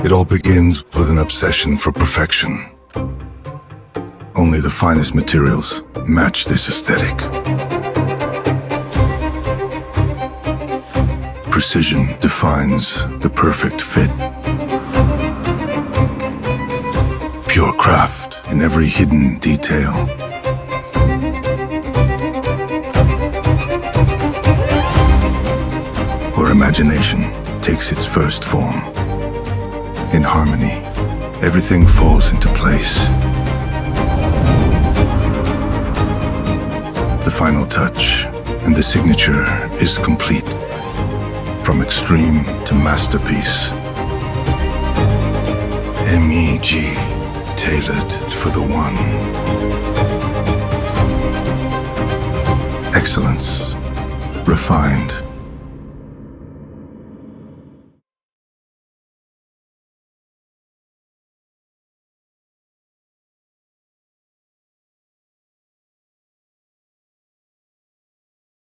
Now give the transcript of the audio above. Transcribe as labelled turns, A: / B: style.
A: It all begins with an obsession for perfection. Only the finest materials match this aesthetic. Precision defines the perfect fit. Pure craft in every hidden detail. Where imagination takes its first form. In harmony, everything falls into place. The final touch and the signature is complete. From extreme to masterpiece. MEG, tailored for the one. Excellence, refined